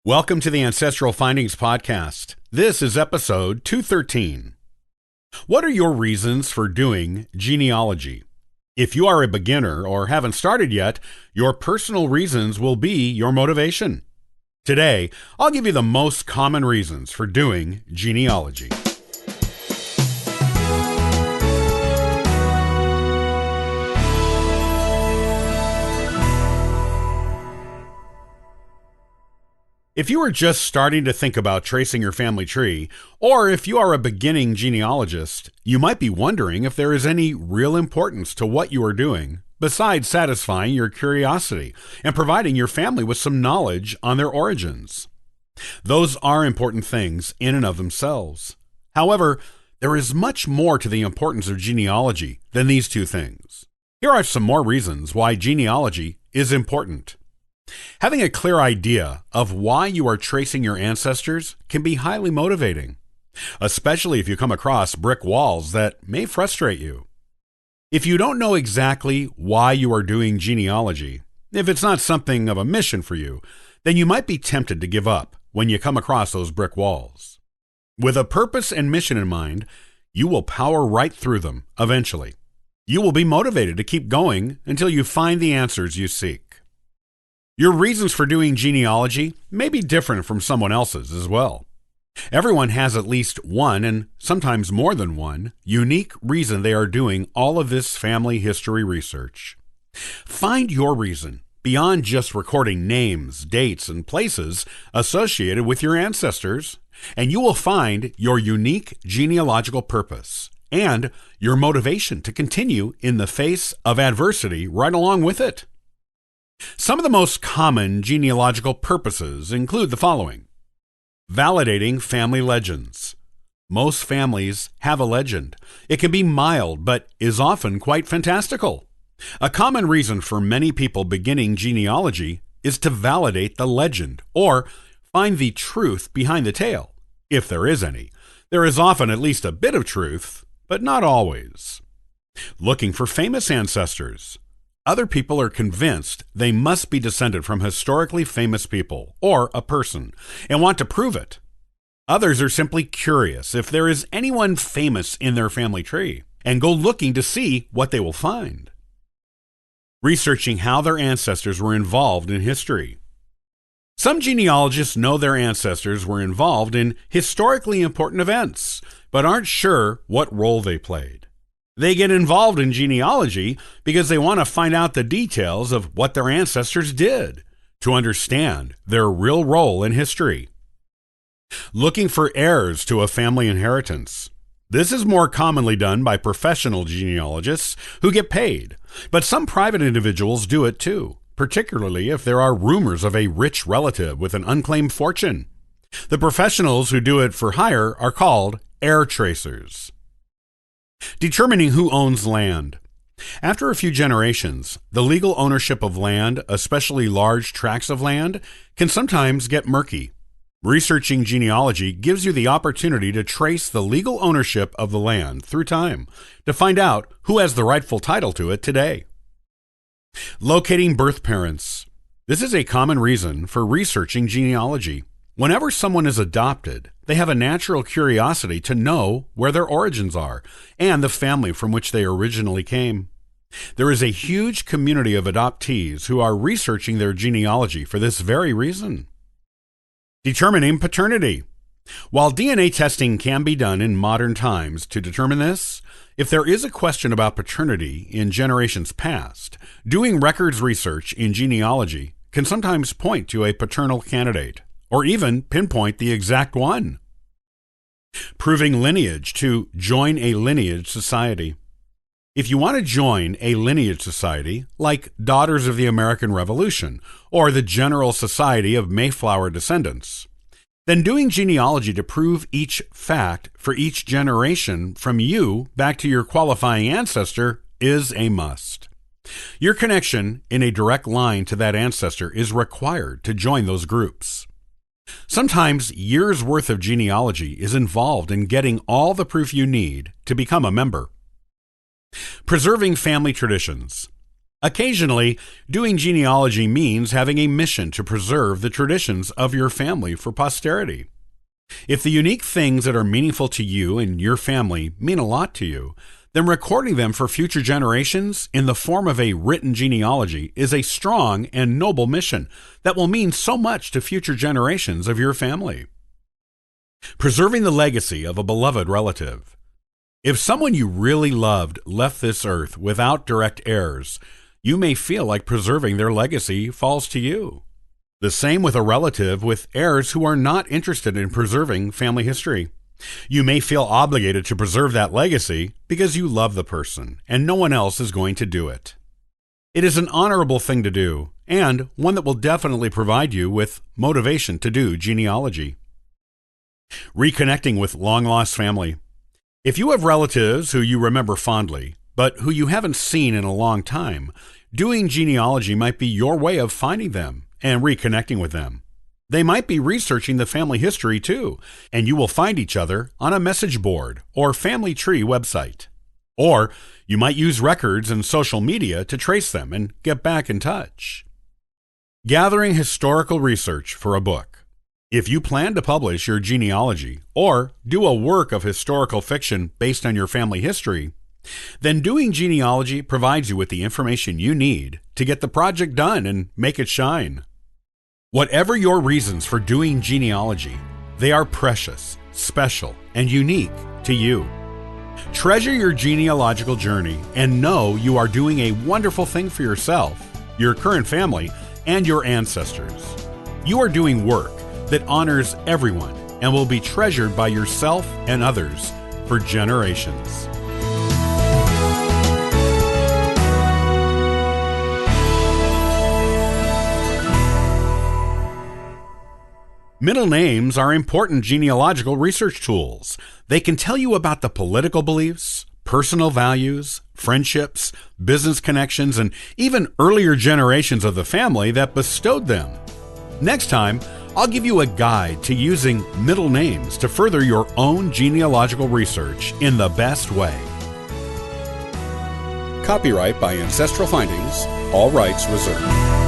Welcome to the Ancestral Findings Podcast. This is episode 213. What are your reasons for doing genealogy? If you are a beginner or haven't started yet, your personal reasons will be your motivation. Today, I'll give you the most common reasons for doing genealogy. If you are just starting to think about tracing your family tree, or if you are a beginning genealogist, you might be wondering if there is any real importance to what you are doing, besides satisfying your curiosity and providing your family with some knowledge on their origins. Those are important things in and of themselves. However, there is much more to the importance of genealogy than these two things. Here are some more reasons why genealogy is important. Having a clear idea of why you are tracing your ancestors can be highly motivating, especially if you come across brick walls that may frustrate you. If you don't know exactly why you are doing genealogy, if it's not something of a mission for you, then you might be tempted to give up when you come across those brick walls. With a purpose and mission in mind, you will power right through them eventually. You will be motivated to keep going until you find the answers you seek. Your reasons for doing genealogy may be different from someone else's as well. Everyone has at least one, and sometimes more than one, unique reason they are doing all of this family history research. Find your reason beyond just recording names, dates, and places associated with your ancestors, and you will find your unique genealogical purpose and your motivation to continue in the face of adversity right along with it. Some of the most common genealogical purposes include the following. Validating family legends. Most families have a legend. It can be mild, but is often quite fantastical. A common reason for many people beginning genealogy is to validate the legend or find the truth behind the tale, if there is any. There is often at least a bit of truth, but not always. Looking for famous ancestors. Other people are convinced they must be descended from historically famous people or a person and want to prove it. Others are simply curious if there is anyone famous in their family tree and go looking to see what they will find. Researching how their ancestors were involved in history. Some genealogists know their ancestors were involved in historically important events, but aren't sure what role they played. They get involved in genealogy because they want to find out the details of what their ancestors did to understand their real role in history. Looking for heirs to a family inheritance. This is more commonly done by professional genealogists who get paid, but some private individuals do it too, particularly if there are rumors of a rich relative with an unclaimed fortune. The professionals who do it for hire are called heir tracers. Determining who owns land. After a few generations, the legal ownership of land, especially large tracts of land, can sometimes get murky. Researching genealogy gives you the opportunity to trace the legal ownership of the land through time to find out who has the rightful title to it today. Locating birth parents. This is a common reason for researching genealogy. Whenever someone is adopted, they have a natural curiosity to know where their origins are and the family from which they originally came. There is a huge community of adoptees who are researching their genealogy for this very reason. Determining paternity. While DNA testing can be done in modern times to determine this, if there is a question about paternity in generations past, doing records research in genealogy can sometimes point to a paternal candidate, or even pinpoint the exact one. Proving lineage to join a lineage society. If you want to join a lineage society, like Daughters of the American Revolution or the General Society of Mayflower Descendants, then doing genealogy to prove each fact for each generation from you back to your qualifying ancestor is a must. Your connection in a direct line to that ancestor is required to join those groups. Sometimes years' worth of genealogy is involved in getting all the proof you need to become a member. Preserving family traditions. Occasionally, doing genealogy means having a mission to preserve the traditions of your family for posterity. If the unique things that are meaningful to you and your family mean a lot to you, then recording them for future generations in the form of a written genealogy is a strong and noble mission that will mean so much to future generations of your family. Preserving the legacy of a beloved relative. If someone you really loved left this earth without direct heirs, you may feel like preserving their legacy falls to you. The same with a relative with heirs who are not interested in preserving family history. You may feel obligated to preserve that legacy because you love the person and no one else is going to do it. It is an honorable thing to do and one that will definitely provide you with motivation to do genealogy. Reconnecting with long-lost family. If you have relatives who you remember fondly, but who you haven't seen in a long time, doing genealogy might be your way of finding them and reconnecting with them. They might be researching the family history too, and you will find each other on a message board or family tree website. Or you might use records and social media to trace them and get back in touch. Gathering historical research for a book. If you plan to publish your genealogy or do a work of historical fiction based on your family history, then doing genealogy provides you with the information you need to get the project done and make it shine. Whatever your reasons for doing genealogy, they are precious, special, and unique to you. Treasure your genealogical journey and know you are doing a wonderful thing for yourself, your current family, and your ancestors. You are doing work that honors everyone and will be treasured by yourself and others for generations. Middle names are important genealogical research tools. They can tell you about the political beliefs, personal values, friendships, business connections, and even earlier generations of the family that bestowed them. Next time, I'll give you a guide to using middle names to further your own genealogical research in the best way. Copyright by Ancestral Findings, all rights reserved.